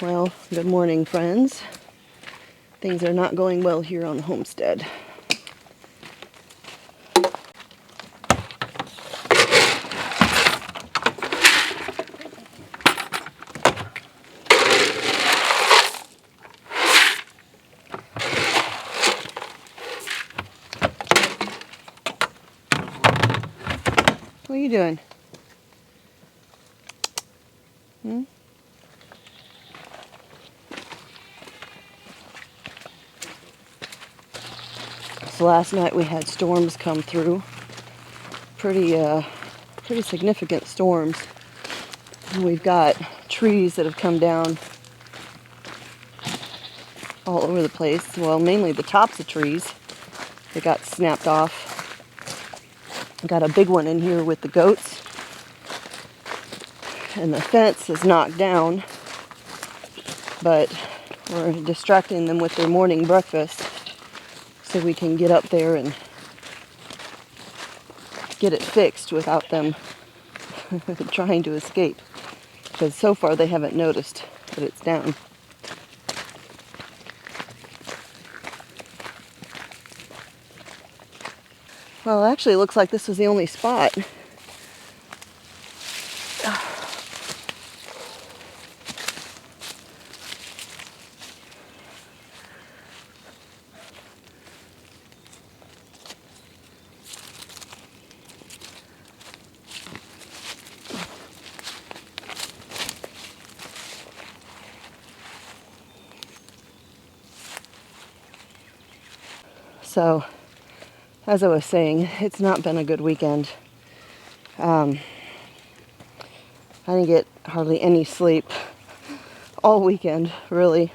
Well, good morning, friends. Things are not going well here on the homestead. What are you doing? So last night we had storms come through. Pretty significant storms. And we've got trees that have come down all over the place. Well, mainly the tops of trees. They got snapped off. Got a big one in here with the goats. And the fence is knocked down. But we're distracting them with their morning breakfast so we can get up there and get it fixed without them trying to escape. Because so far they haven't noticed that it's down. Well, actually it looks like this was the only spot. So, as I was saying, it's not been a good weekend. I didn't get hardly any sleep all weekend, really,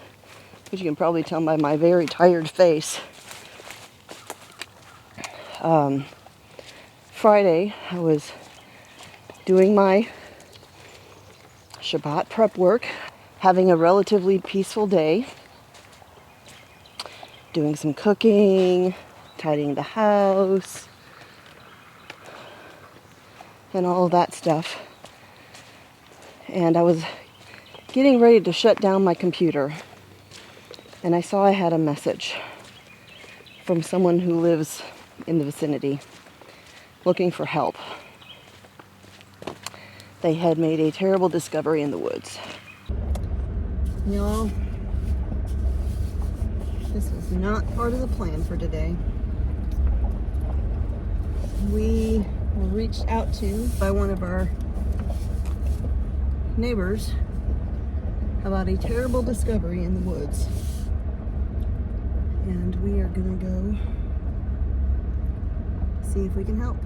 which you can probably tell by my very tired face. Friday, I was doing my Shabbat prep work, having a relatively peaceful day, doing some cooking, tidying the house, and all of that stuff. And I was getting ready to shut down my computer, and I saw I had a message from someone who lives in the vicinity looking for help. They had made a terrible discovery in the woods. Y'all, this was not part of the plan for today. We were reached out to by one of our neighbors about a terrible discovery in the woods. And we are gonna go see if we can help.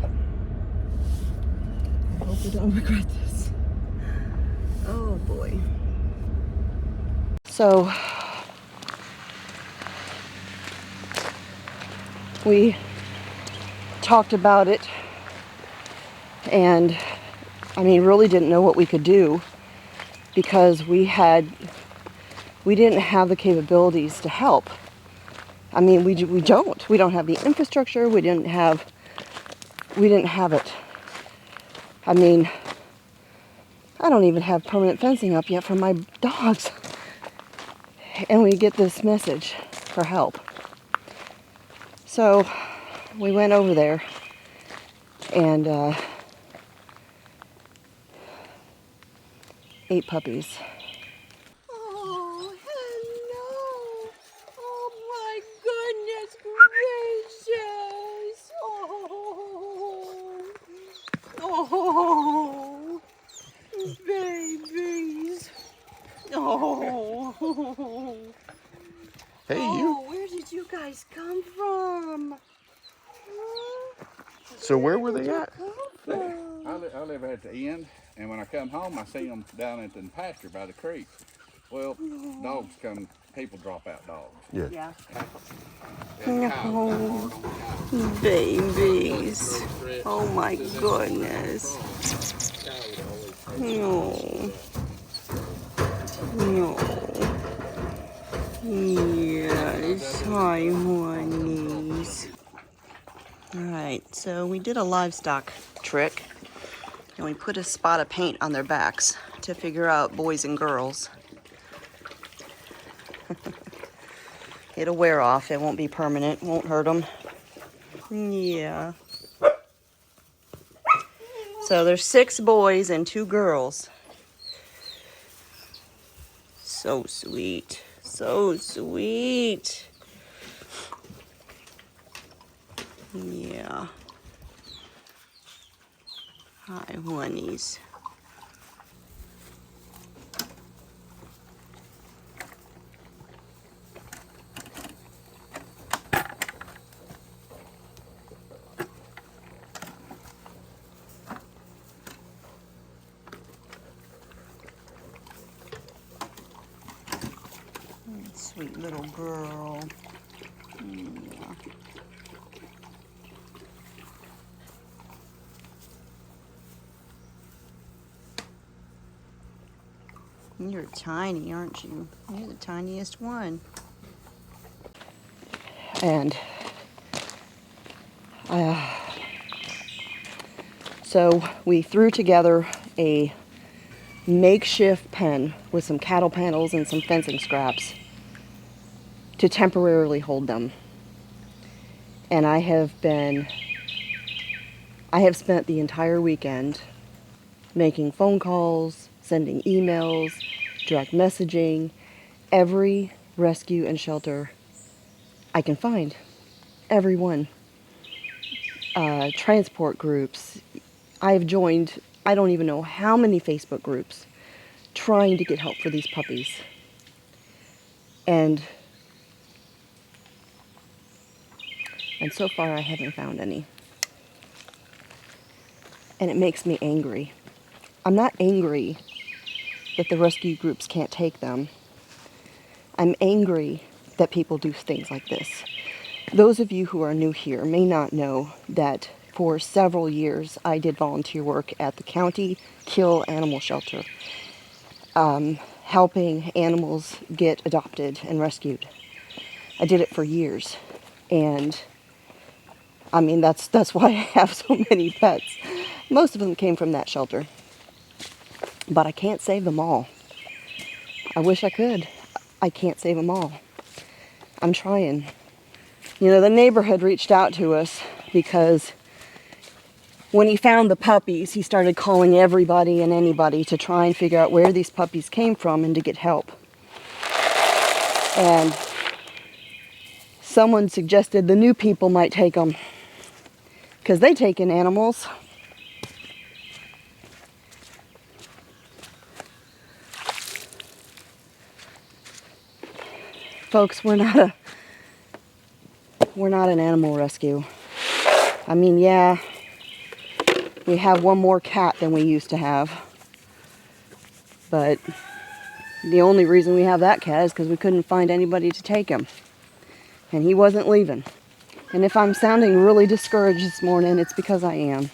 I hope we don't regret this. Oh boy. So we talked about it, and I mean really didn't know what we could do, because we didn't have the capabilities to help. I mean, we don't have the infrastructure. We didn't have it. I mean, I don't even have permanent fencing up yet for my dogs. And we get this message for help. So we went over there and 8 puppies. Oh, hello. Oh, my goodness gracious. Oh, babies. Oh. Hey, Oh, you. where did you guys come from? So where were they at? I live at the end, and when I come home, I see them down at the pasture by the creek. Well, dogs come, people drop out dogs. Yeah. No, babies. Oh my goodness. No. No. Yes, hi, honeys. Alright, so we did a livestock trick, and we put a spot of paint on their backs to figure out boys and girls. It'll wear off. It won't be permanent. Won't hurt them. Yeah. So there's 6 boys and 2 girls. So sweet. So sweet. Yeah. Hi, honeys. Sweet little girl. Yeah. You're tiny, aren't you? You're the tiniest one. And so we threw together a makeshift pen with some cattle panels and some fencing scraps to temporarily hold them. And I have spent the entire weekend making phone calls, sending emails, direct messaging, every rescue and shelter I can find. Every one. Transport groups. I've joined, I don't even know how many Facebook groups trying to get help for these puppies. And so far I haven't found any. And it makes me angry. I'm not angry that the rescue groups can't take them. I'm angry that people do things like this. Those of you who are new here may not know that for several years I did volunteer work at the county kill animal shelter, helping animals get adopted and rescued. I did it for years, and I mean that's why I have so many pets. Most of them came from that shelter, but I can't save them all. I wish I could. I can't save them all. I'm trying. You know, the neighbor had reached out to us because when he found the puppies, he started calling everybody and anybody to try and figure out where these puppies came from and to get help. And someone suggested the new people might take them because they take in animals. Folks, we're not an animal rescue. I mean, yeah, we have one more cat than we used to have. But the only reason we have that cat is because we couldn't find anybody to take him. And he wasn't leaving. And if I'm sounding really discouraged this morning, it's because I am.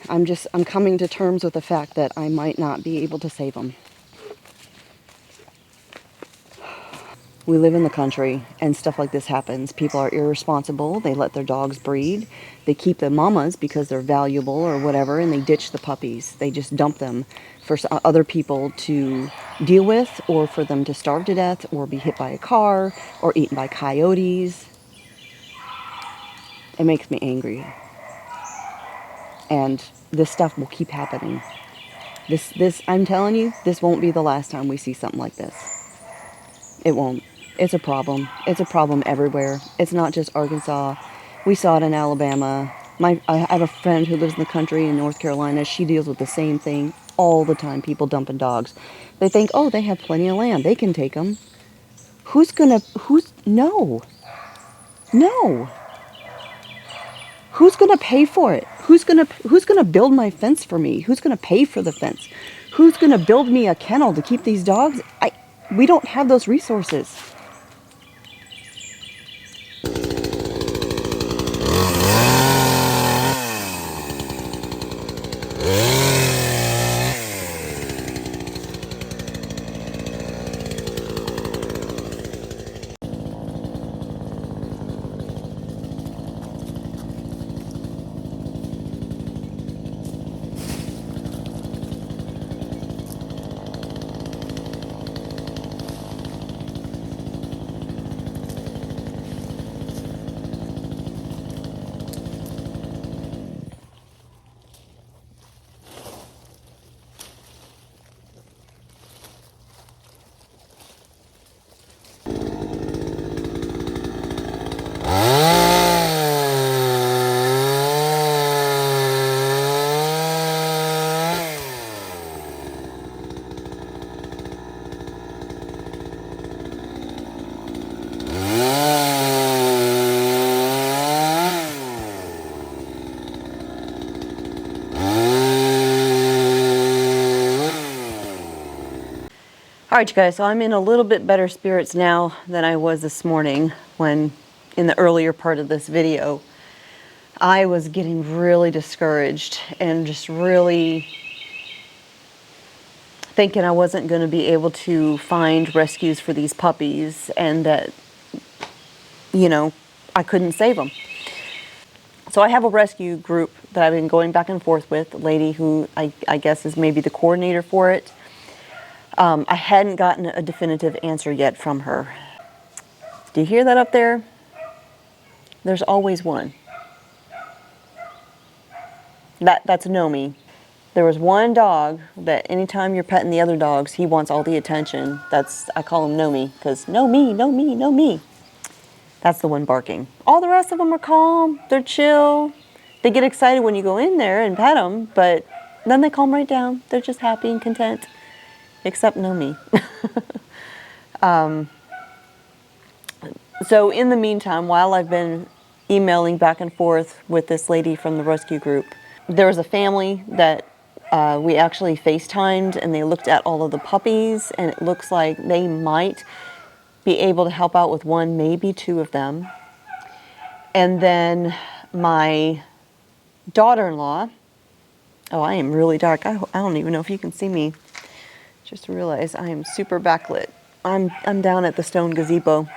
I'm coming to terms with the fact that I might not be able to save him. We live in the country and stuff like this happens. People are irresponsible. They let their dogs breed. They keep the mamas because they're valuable or whatever, and they ditch the puppies. They just dump them for other people to deal with, or for them to starve to death or be hit by a car or eaten by coyotes. It makes me angry. And this stuff will keep happening. This I'm telling you, this won't be the last time we see something like this. It won't. It's a problem. It's a problem everywhere. It's not just Arkansas. We saw it in Alabama. I have a friend who lives in the country in North Carolina. She deals with the same thing all the time, people dumping dogs. They think, oh, they have plenty of land. They can take them. No. Who's gonna pay for it? Who's gonna build my fence for me? Who's gonna pay for the fence? Who's gonna build me a kennel to keep these dogs? We don't have those resources. All right, you guys, so I'm in a little bit better spirits now than I was this morning when, in the earlier part of this video, I was getting really discouraged and just really thinking I wasn't going to be able to find rescues for these puppies and that, you know, I couldn't save them. So I have a rescue group that I've been going back and forth with, a lady who I guess is maybe the coordinator for it. I hadn't gotten a definitive answer yet from her. Do you hear that up there? There's always one. That's Nomi. There was one dog that anytime you're petting the other dogs, he wants all the attention. I call him Nomi, because no me, no me, no me. That's the one barking. All the rest of them are calm, they're chill. They get excited when you go in there and pet them, but then they calm right down. They're just happy and content. Except Nomi. So in the meantime, while I've been emailing back and forth with this lady from the rescue group, there was a family that we actually FaceTimed, and they looked at all of the puppies, and it looks like they might be able to help out with one, maybe two of them. And then my daughter-in-law, oh, I am really dark. I don't even know if you can see me. Just realized I am super backlit. I'm down at the stone gazebo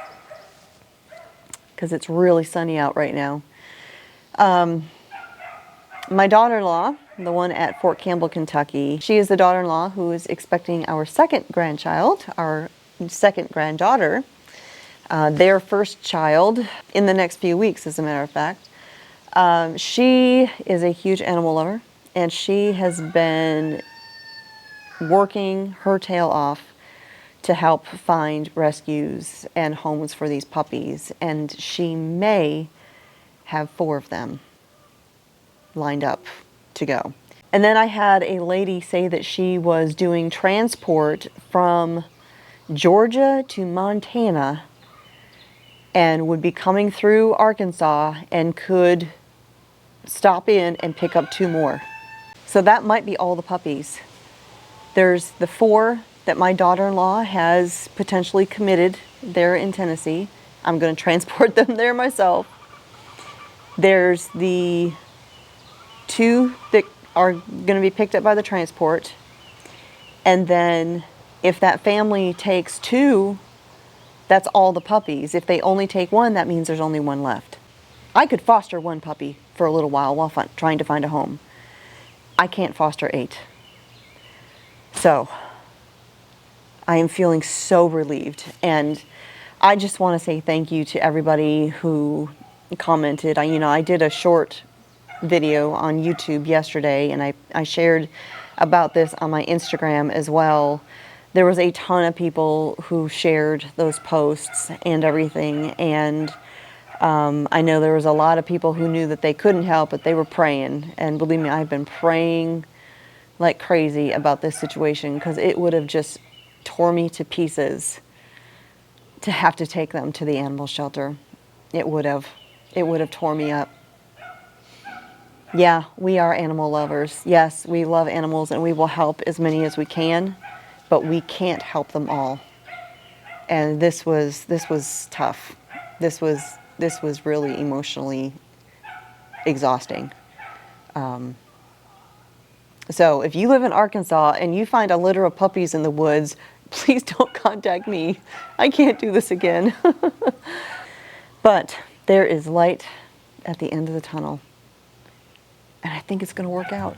because it's really sunny out right now. My daughter-in-law, the one at Fort Campbell, Kentucky, she is the daughter-in-law who is expecting our second grandchild, our second granddaughter, their first child in the next few weeks, as a matter of fact. She is a huge animal lover, and she has been working her tail off to help find rescues and homes for these puppies, and she may have 4 of them lined up to go. And then I had a lady say that she was doing transport from Georgia to Montana and would be coming through Arkansas and could stop in and pick up 2 more. So that might be all the puppies. There's the 4 that my daughter-in-law has potentially committed there in Tennessee. I'm going to transport them there myself. There's the 2 that are going to be picked up by the transport. And then if that family takes 2, that's all the puppies. If they only take 1, that means there's only 1 left. I could foster 1 puppy for a little while trying to find a home. I can't foster 8. So I am feeling so relieved, and I just want to say thank you to everybody who commented. I did a short video on YouTube yesterday, and I shared about this on my Instagram as well. There was a ton of people who shared those posts and everything, and I know there was a lot of people who knew that they couldn't help, but they were praying. And believe me, I've been praying like crazy about this situation, because it would have just tore me to pieces to have to take them to the animal shelter. It would have tore me up. Yeah, we are animal lovers. Yes, we love animals, and we will help as many as we can, but we can't help them all. And this was tough. This was really emotionally exhausting. So if you live in Arkansas and you find a litter of puppies in the woods, please don't contact me. I can't do this again. But there is light at the end of the tunnel, and I think it's going to work out.